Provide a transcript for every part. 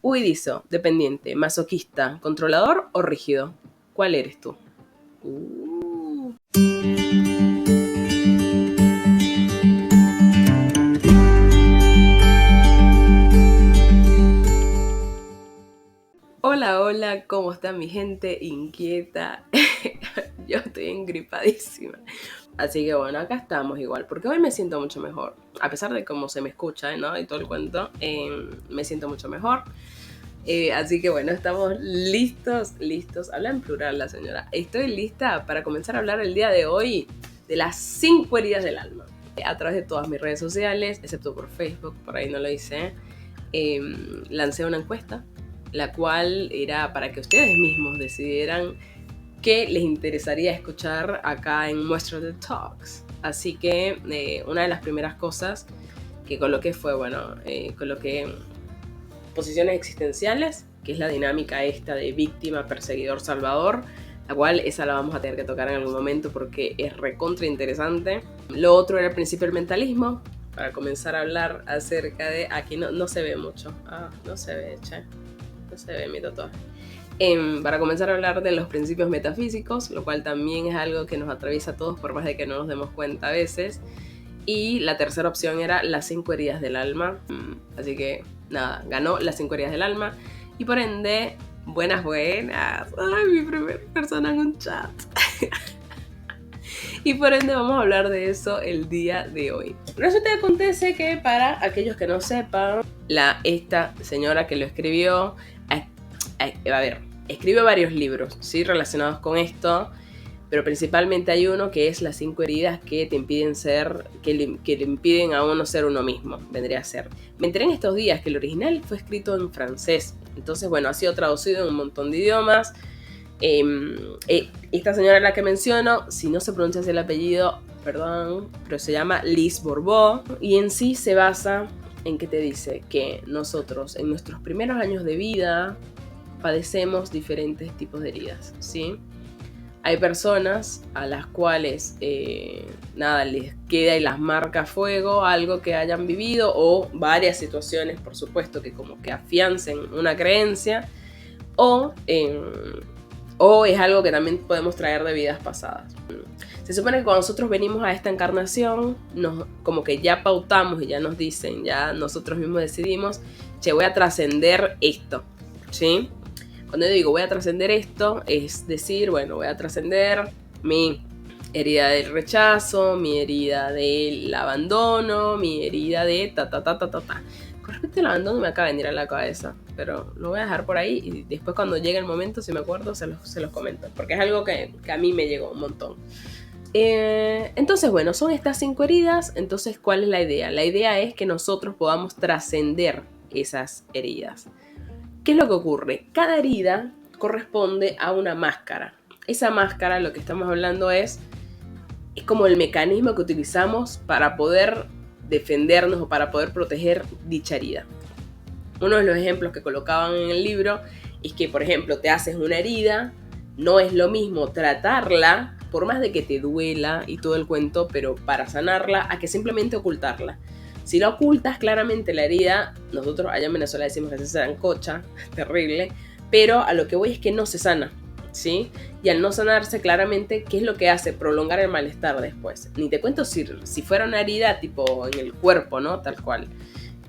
Huidizo, dependiente, masoquista, controlador o rígido. ¿Cuál eres tú? Hola, hola, ¿cómo está mi gente inquieta? Yo estoy engripadísima. Así que bueno, acá estamos igual, porque hoy me siento mucho mejor. A pesar de cómo se me escucha, ¿no? Y todo el cuento, me siento mucho mejor. Así que bueno, estamos listos. Habla en plural la señora. Estoy lista para comenzar a hablar el día de hoy de las 5 heridas del alma. A través de todas mis redes sociales, excepto por Facebook, por ahí no lo hice, lancé una encuesta, la cual era para que ustedes mismos decidieran qué les interesaría escuchar acá en Muestra de Talks. Así que una de las primeras cosas que coloqué fue, coloqué posiciones existenciales, que es la dinámica esta de víctima, perseguidor, salvador, la cual esa la vamos a tener que tocar en algún momento porque es recontra interesante. Lo otro era el principio del mentalismo, para comenzar a hablar acerca de... Aquí no se ve mucho. No se ve, che. No se ve mi tatuaje. Para comenzar a hablar de los principios metafísicos, lo cual también es algo que nos atraviesa a todos por más de que no nos demos cuenta a veces. Y la tercera opción era las 5 heridas del alma. Así que nada, ganó las 5 heridas del alma. Y por ende, buenas. Ay, mi primer persona en un chat. Y por ende vamos a hablar de eso el día de hoy. Resulta que acontece que para aquellos que no sepan, esta señora que lo escribió, escribió varios libros, ¿sí? Relacionados con esto, pero principalmente hay uno que es las 5 heridas que te impiden ser, que le impiden a uno ser uno mismo, vendría a ser. Me enteré en estos días que el original fue escrito en francés, entonces bueno, ha sido traducido en un montón de idiomas. Esta señora la que menciono, si no se pronuncia así el apellido, perdón, pero se llama Lise Bourbeau, y en sí se basa en que te dice que nosotros en nuestros primeros años de vida padecemos diferentes tipos de heridas, ¿sí? Hay personas a las cuales les queda y las marca a fuego algo que hayan vivido o varias situaciones, por supuesto, que como que afiancen una creencia o es algo que también podemos traer de vidas pasadas. Se supone que cuando nosotros venimos a esta encarnación, como que ya pautamos y ya nos dicen, ya nosotros mismos decidimos, che, voy a trascender esto, ¿sí? Cuando yo digo voy a trascender esto, es decir, bueno, voy a trascender mi herida del rechazo, mi herida del abandono, mi herida de Con respecto al abandono me acaba de venir a la cabeza, pero lo voy a dejar por ahí y después cuando llegue el momento, si me acuerdo, se los comento, porque es algo que a mí me llegó un montón. Entonces, bueno, son estas 5 heridas. Entonces, ¿cuál es la idea? La idea es que nosotros podamos trascender esas heridas. ¿Qué es lo que ocurre? Cada herida corresponde a una máscara. Esa máscara, lo que estamos hablando es como el mecanismo que utilizamos para poder defendernos o para poder proteger dicha herida. Uno de los ejemplos que colocaban en el libro es que, por ejemplo, te haces una herida, no es lo mismo tratarla, por más de que te duela y todo el cuento, pero para sanarla, a que simplemente ocultarla. Si la ocultas, claramente la herida, nosotros allá en Venezuela decimos que se sancocha, terrible, pero a lo que voy es que no se sana, ¿sí? Y al no sanarse, claramente, ¿qué es lo que hace? Prolongar el malestar después. Ni te cuento si fuera una herida tipo en el cuerpo, ¿no? Tal cual.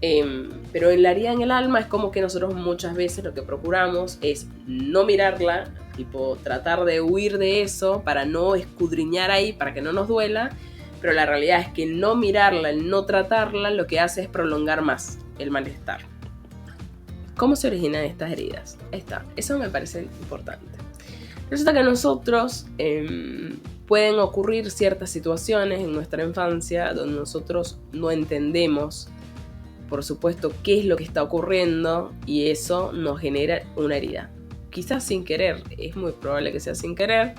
Pero en la herida en el alma es como que nosotros muchas veces lo que procuramos es no mirarla, tipo tratar de huir de eso para no escudriñar ahí, para que no nos duela, pero la realidad es que no mirarla, el no tratarla, lo que hace es prolongar más el malestar. ¿Cómo se originan estas heridas? Ahí está, eso me parece importante. Resulta que nosotros pueden ocurrir ciertas situaciones en nuestra infancia donde nosotros no entendemos, por supuesto, qué es lo que está ocurriendo y eso nos genera una herida. Quizás sin querer, es muy probable que sea sin querer,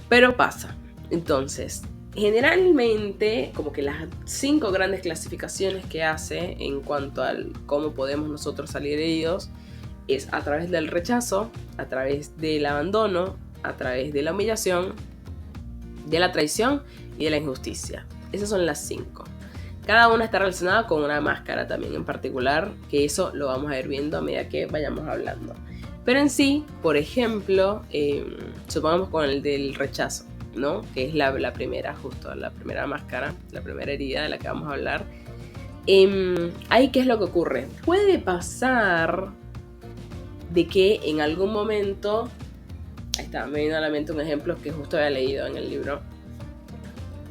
pero pasa. Entonces, generalmente, como que las 5 grandes clasificaciones que hace en cuanto a cómo podemos nosotros salir heridos es a través del rechazo, a través del abandono, a través de la humillación, de la traición y de la injusticia. Esas son las 5. Cada una está relacionada con una máscara también en particular, que eso lo vamos a ir viendo a medida que vayamos hablando. Pero en sí, por ejemplo, supongamos con el del rechazo, ¿no? Que es la primera, justo la primera máscara, la primera herida de la que vamos a hablar. Ahí, ¿qué es lo que ocurre? Puede pasar de que en algún momento, ahí está, me viene a la mente un ejemplo que justo había leído en el libro.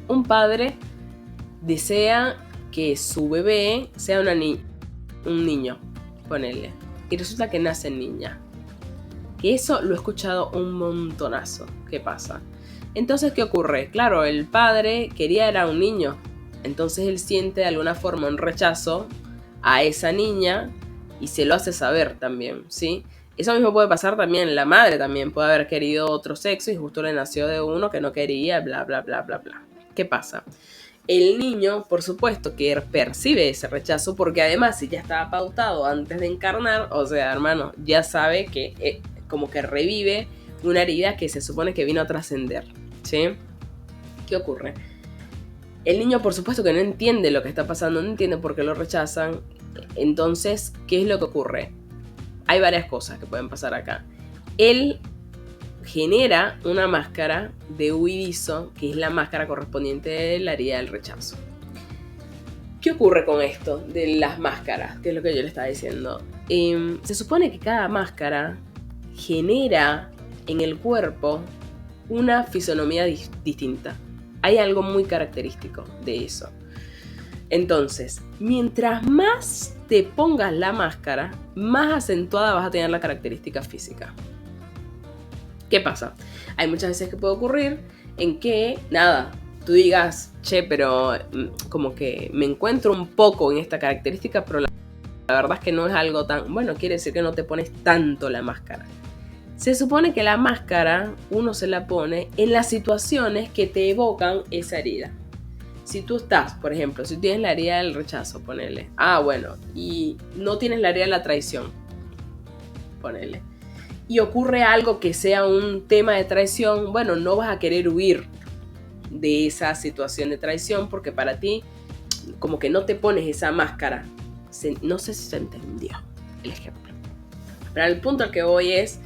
Un padre desea que su bebé sea un niño, ponele, y resulta que nace niña. Que eso lo he escuchado un montonazo. ¿Qué pasa? Entonces, ¿qué ocurre? Claro, el padre era un niño, entonces él siente de alguna forma un rechazo a esa niña y se lo hace saber también, ¿sí? Eso mismo puede pasar también, la madre también puede haber querido otro sexo y justo le nació de uno que no quería, bla, bla, bla, bla, bla. ¿Qué pasa? El niño, por supuesto, que percibe ese rechazo porque además si ya estaba pautado antes de encarnar, o sea, hermano, ya sabe que como que revive una herida que se supone que vino a trascender, ¿sí? ¿Qué ocurre? El niño, por supuesto, que no entiende lo que está pasando, no entiende por qué lo rechazan. Entonces, ¿qué es lo que ocurre? Hay varias cosas que pueden pasar acá. Él genera una máscara de huidizo, que es la máscara correspondiente de la herida del rechazo. ¿Qué ocurre con esto de las máscaras? Que es lo que yo le estaba diciendo. Se supone que cada máscara genera en el cuerpo una fisonomía distinta. Hay algo muy característico de eso. Entonces, mientras más te pongas la máscara, más acentuada vas a tener la característica física. ¿Qué pasa? Hay muchas veces que puede ocurrir en que, tú digas, che, pero como que me encuentro un poco en esta característica, pero la verdad es que no es algo tan... Bueno, quiere decir que no te pones tanto la máscara. Se supone que la máscara uno se la pone en las situaciones que te evocan esa herida. Si tú estás, por ejemplo, si tienes la herida del rechazo, ponele. Bueno, y no tienes la herida de la traición, ponele. Y ocurre algo que sea un tema de traición, bueno, no vas a querer huir de esa situación de traición porque para ti como que no te pones esa máscara. No sé si se entendió el ejemplo. Pero el punto al que voy es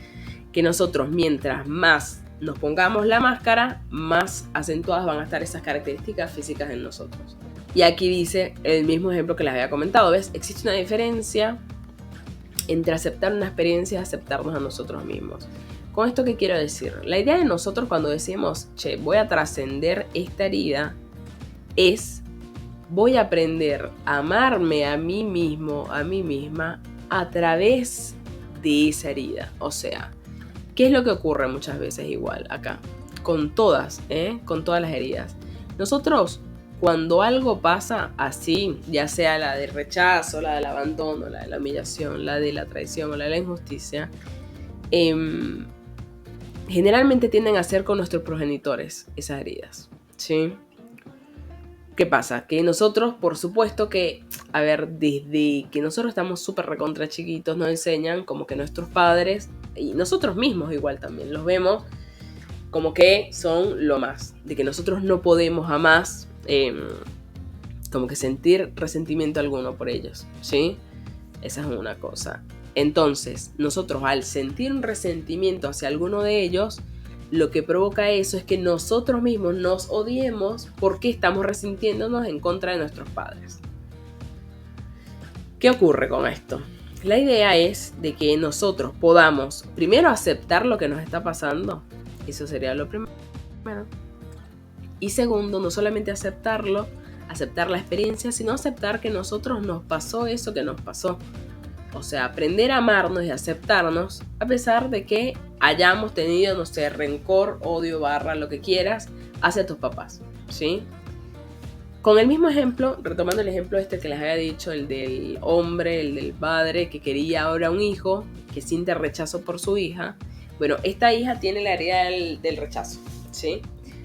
que nosotros mientras más nos pongamos la máscara, más acentuadas van a estar esas características físicas en nosotros. Y aquí dice el mismo ejemplo que les había comentado, ¿ves? Existe una diferencia entre aceptar una experiencia y aceptarnos a nosotros mismos. ¿Con esto qué quiero decir? La idea de nosotros cuando decimos, che, voy a trascender esta herida, es voy a aprender a amarme a mí mismo, a mí misma, a través de esa herida. O sea, ¿qué es lo que ocurre muchas veces igual acá? Con todas las heridas. Nosotros, cuando algo pasa así, ya sea la del rechazo, la del abandono, la de la humillación, la de la traición o la de la injusticia, generalmente tienden a ser con nuestros progenitores esas heridas, ¿sí? ¿Qué pasa? Que nosotros, por supuesto que, desde que nosotros estamos súper recontra chiquitos, nos enseñan como que nuestros padres, y nosotros mismos igual también, los vemos como que son lo más, de que nosotros no podemos jamás como que sentir resentimiento alguno por ellos, ¿sí? Esa es una cosa. Entonces, nosotros al sentir un resentimiento hacia alguno de ellos, lo que provoca eso es que nosotros mismos nos odiemos porque estamos resintiéndonos en contra de nuestros padres. ¿Qué ocurre con esto? La idea es de que nosotros podamos primero aceptar lo que nos está pasando. Eso sería lo primero. Y segundo, no solamente aceptarlo, aceptar la experiencia, sino aceptar que nosotros nos pasó eso que nos pasó. O sea, aprender a amarnos y aceptarnos a pesar de que hayamos tenido, no sé, rencor, odio, lo que quieras, hacia tus papás, ¿sí? Con el mismo ejemplo, retomando el ejemplo que les había dicho, el del hombre, el del padre que quería ahora un hijo, que siente rechazo por su hija. Bueno, esta hija tiene la herida del rechazo, ¿sí?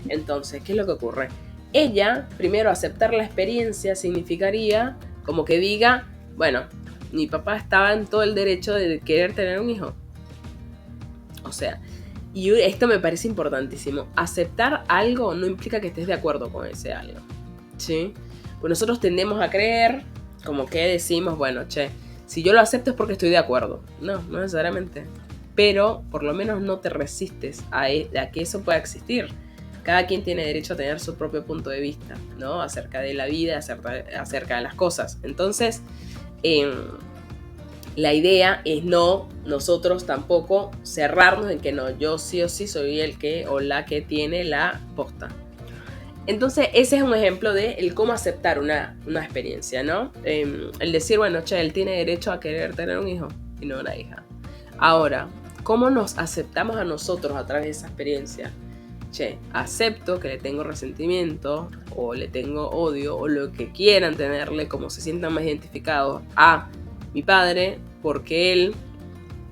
Entonces, ¿qué es lo que ocurre? Ella, primero, aceptar la experiencia significaría como que diga, bueno, mi papá estaba en todo el derecho de querer tener un hijo. O sea, y esto me parece importantísimo. Aceptar algo no implica que estés de acuerdo con ese algo, ¿sí? Pues nosotros tendemos a creer, como que decimos, bueno, che, si yo lo acepto es porque estoy de acuerdo. No, no necesariamente. Pero por lo menos no te resistes a que eso pueda existir. Cada quien tiene derecho a tener su propio punto de vista, ¿no? Acerca de la vida, acerca de las cosas. Entonces, la idea es no nosotros tampoco cerrarnos en que no, yo sí o sí soy el que o la que tiene la posta. Entonces ese es un ejemplo de el cómo aceptar una experiencia, ¿no? El decir, bueno, che, él tiene derecho a querer tener un hijo y no una hija. Ahora, ¿cómo nos aceptamos a nosotros a través de esa experiencia? Che, acepto que le tengo resentimiento o le tengo odio o lo que quieran tenerle, como se sientan más identificados a mi padre, porque él,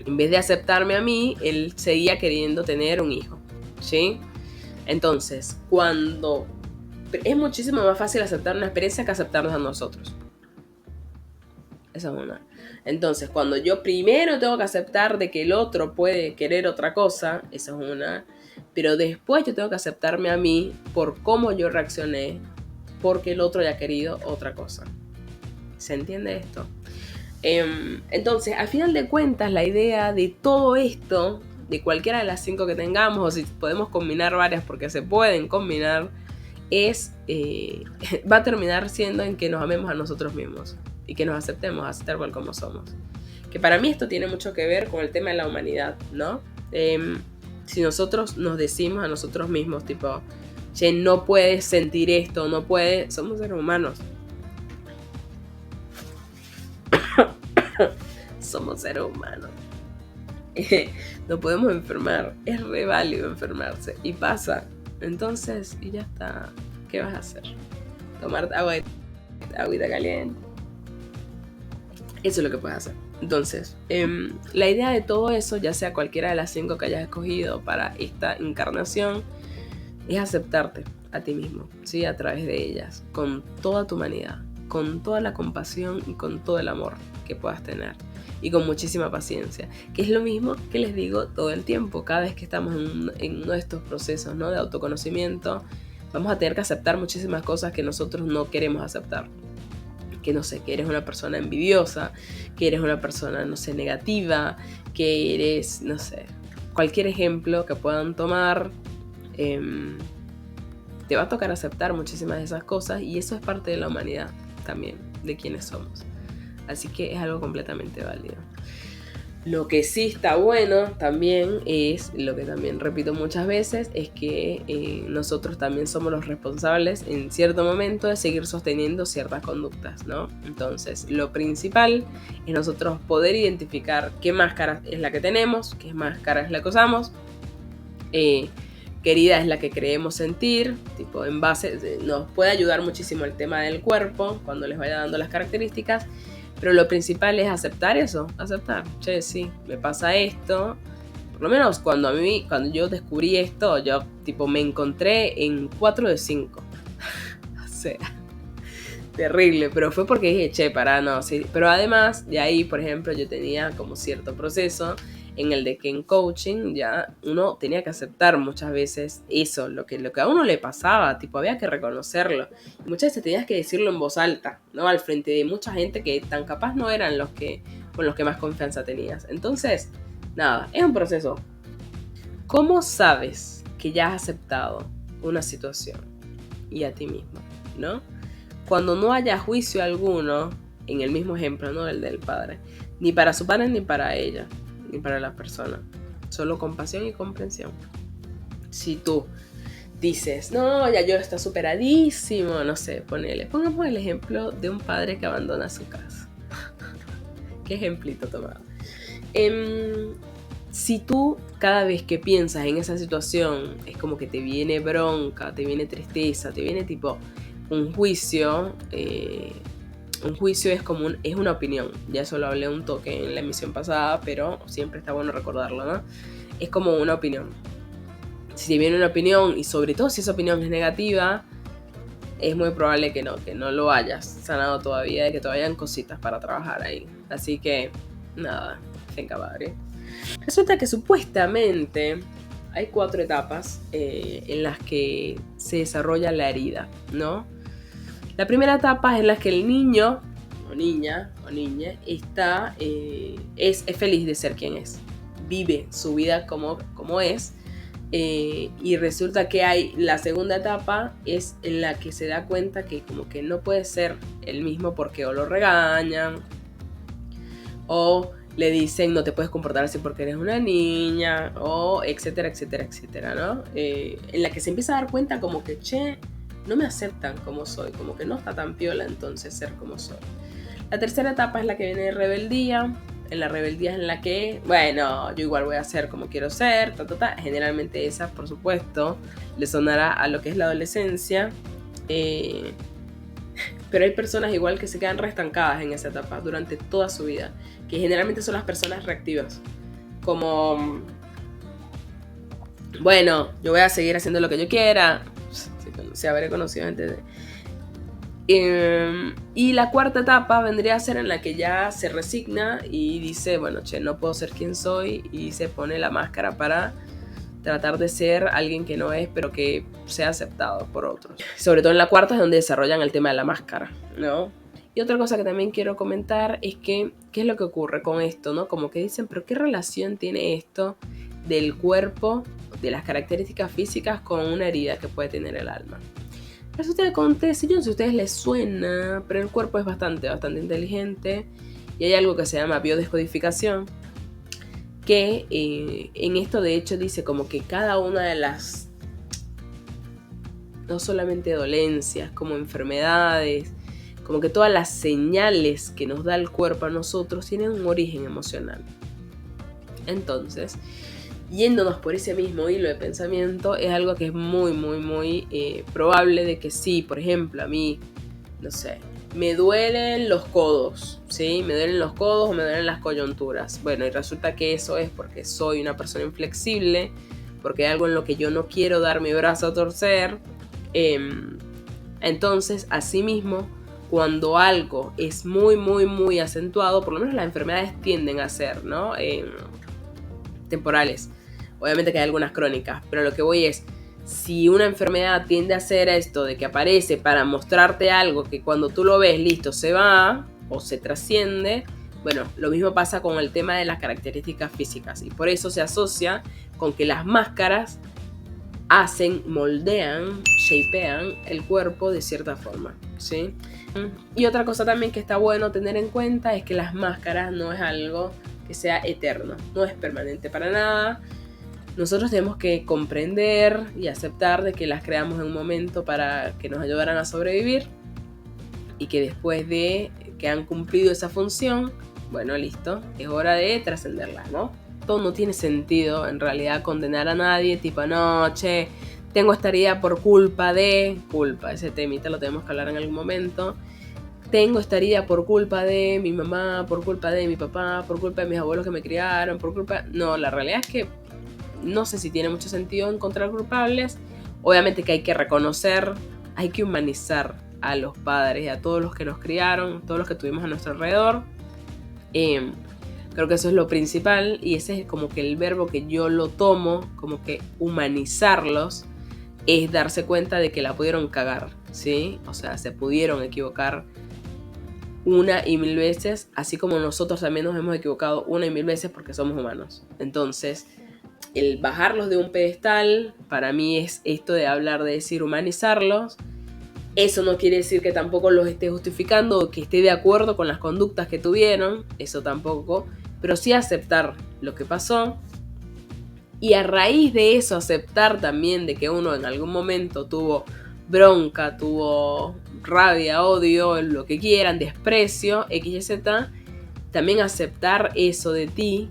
en vez de aceptarme a mí, él seguía queriendo tener un hijo, ¿sí? Entonces, cuando es muchísimo más fácil aceptar una experiencia que aceptarnos a nosotros. Esa es una. Entonces, cuando yo primero tengo que aceptar de que el otro puede querer otra cosa, esa es una. Pero después yo tengo que aceptarme a mí por cómo yo reaccioné, porque el otro haya querido otra cosa. ¿Se entiende esto? Entonces, al final de cuentas, la idea de todo esto, de cualquiera de las 5 que tengamos, o si podemos combinar varias porque se pueden combinar, va a terminar siendo en que nos amemos a nosotros mismos y que nos aceptemos así tal cual como somos. Que para mí esto tiene mucho que ver con el tema de la humanidad, ¿no? Si nosotros nos decimos a nosotros mismos, tipo, che, no puedes sentir esto, no puedes, somos seres humanos. Somos seres humanos. No podemos enfermar, es re válido enfermarse y pasa. Entonces, y ya está. ¿Qué vas a hacer? Tomar agüita caliente. Eso es lo que puedes hacer. Entonces, la idea de todo eso, ya sea cualquiera de las 5 que hayas escogido para esta encarnación, es aceptarte a ti mismo, ¿sí? A través de ellas, con toda tu humanidad, con toda la compasión y con todo el amor que puedas tener. Y con muchísima paciencia, que es lo mismo que les digo todo el tiempo. Cada vez que estamos en uno de estos procesos, ¿no?, de autoconocimiento, vamos a tener que aceptar muchísimas cosas que nosotros no queremos aceptar. Que no sé, que eres una persona envidiosa, que eres una persona, no sé, negativa, que eres, no sé, cualquier ejemplo que puedan tomar, te va a tocar aceptar muchísimas de esas cosas, y eso es parte de la humanidad también, de quienes somos. Así que es algo completamente válido. Lo que sí está bueno también es, lo que también repito muchas veces, es que nosotros también somos los responsables en cierto momento de seguir sosteniendo ciertas conductas, ¿no? Entonces, lo principal es nosotros poder identificar qué máscara es la que tenemos, qué máscara es la que usamos, qué herida es la que creemos sentir, tipo en base, nos puede ayudar muchísimo el tema del cuerpo cuando les vaya dando las características. Pero lo principal es aceptar eso, aceptar, che, sí, me pasa esto. Por lo menos cuando yo descubrí esto, yo tipo me encontré en 4 de 5. O sea, terrible, pero fue porque dije, che, pará, no, sí. Pero además de ahí, por ejemplo, yo tenía como cierto proceso en el de que en coaching ya uno tenía que aceptar muchas veces eso, lo que a uno le pasaba, tipo había que reconocerlo. Y muchas veces tenías que decirlo en voz alta, ¿no? Al frente de mucha gente que tan capaz no eran con los que más confianza tenías. Entonces, nada, es un proceso. ¿Cómo sabes que ya has aceptado una situación y a ti mismo, ¿no? Cuando no haya juicio alguno, en el mismo ejemplo, ¿no?, el del padre, ni para su padre ni para ella, ni para la persona, solo compasión y comprensión. Si tú dices, no, ya yo está superadísimo, no sé, pongamos el ejemplo de un padre que abandona su casa. ¿Qué ejemplito tomado? Si tú cada vez que piensas en esa situación es como que te viene bronca, te viene tristeza, te viene tipo un juicio, un juicio es una opinión. Ya eso lo hablé un toque en la emisión pasada, pero siempre está bueno recordarlo, ¿no? Es como una opinión. Si te viene una opinión, y sobre todo si esa opinión es negativa, es muy probable que no lo hayas sanado todavía, y que todavía hayan cositas para trabajar ahí. Así que, nada, think about it. Resulta que supuestamente hay 4 etapas en las que se desarrolla la herida, ¿no? La primera etapa es en la que el niño o niña está, es feliz de ser quien es, vive su vida como es. Y resulta que hay la segunda etapa, es en la que se da cuenta que como que no puede ser el mismo porque o lo regañan o le dicen no te puedes comportar así porque eres una niña, o etcétera, etcétera, etcétera, ¿no? En la que se empieza a dar cuenta como que, che, no me aceptan como soy, como que no está tan piola entonces ser como soy. La tercera etapa es la que viene de rebeldía. En la rebeldía es en la que, bueno, yo igual voy a ser como quiero ser, Generalmente esa, por supuesto, le sonará a lo que es la adolescencia. Pero hay personas igual que se quedan reestancadas en esa etapa durante toda su vida, que generalmente son las personas reactivas. Como, bueno, yo voy a seguir haciendo lo que yo quiera. Se habré conocido gente de... Y la cuarta etapa vendría a ser en la que ya se resigna y dice, bueno, che, no puedo ser quien soy, y se pone la máscara para tratar de ser alguien que no es, pero que sea aceptado por otros. Sobre todo en la cuarta es donde desarrollan el tema de la máscara, ¿no? Y otra cosa que también quiero comentar es que, ¿qué es lo que ocurre con esto, no? Como que dicen, pero ¿qué relación tiene esto del cuerpo, de las características físicas con una herida que puede tener el alma? Resulta que acontece, yo no sé si a ustedes les suena, pero el cuerpo es bastante inteligente y hay algo que se llama biodescodificación, que en esto de hecho dice como que cada una de las, no solamente dolencias, como enfermedades, como que todas las señales que nos da el cuerpo a nosotros tienen un origen emocional. Entonces, yéndonos por ese mismo hilo de pensamiento, es algo que es muy probable de que sí, por ejemplo, a mí, no sé, me duelen los codos, ¿sí? Me duelen los codos o me duelen las coyunturas. Bueno, y resulta que eso es porque soy una persona inflexible, porque hay algo en lo que yo no quiero dar mi brazo a torcer. Entonces, asimismo, cuando algo es muy acentuado, por lo menos las enfermedades tienden a ser, ¿no? Temporales. Obviamente que hay algunas crónicas, pero lo que voy es, si una enfermedad tiende a hacer esto de que aparece para mostrarte algo que cuando tú lo ves, listo, se va o se trasciende, bueno, lo mismo pasa con el tema de las características físicas, y por eso se asocia con que las máscaras moldean, shapean el cuerpo de cierta forma, ¿sí? Y otra cosa también que está bueno tener en cuenta es que las máscaras no es algo que sea eterno, no es permanente para nada. Nosotros tenemos que comprender y aceptar de que las creamos en un momento para que nos ayudaran a sobrevivir, y que después de que han cumplido esa función, bueno, listo, es hora de trascenderla, ¿no? Todo no tiene sentido en realidad condenar a nadie, tipo, no, che, tengo esta herida por culpa, ese temita lo tenemos que hablar en algún momento. Tengo esta herida por culpa de mi mamá, por culpa de mi papá, por culpa de mis abuelos que me criaron, por culpa... No, la realidad es que no sé si tiene mucho sentido encontrar culpables. Obviamente que hay que reconocer, hay que humanizar a los padres y a todos los que nos criaron, todos los que tuvimos a nuestro alrededor. Creo que eso es lo principal, y ese es como que el verbo que yo lo tomo, como que humanizarlos, es darse cuenta de que la pudieron cagar, ¿sí? O sea, se pudieron equivocar una y mil veces, así como nosotros también nos hemos equivocado una y mil veces porque somos humanos. Entonces, el bajarlos de un pedestal, para mí es esto de hablar de decir humanizarlos. Eso no quiere decir que tampoco los esté justificando o que esté de acuerdo con las conductas que tuvieron, eso tampoco, pero sí aceptar lo que pasó, y a raíz de eso aceptar también de que uno en algún momento tuvo bronca, tuvo rabia, odio, lo que quieran, desprecio, X y Z, también aceptar eso de ti,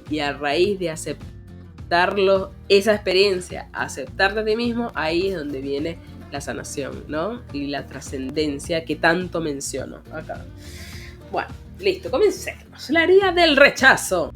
y a raíz de aceptarlo, esa experiencia, aceptarte a ti mismo, ahí es donde viene la sanación, ¿no? Y la trascendencia que tanto menciono acá. Bueno, listo, comencemos. La herida del rechazo.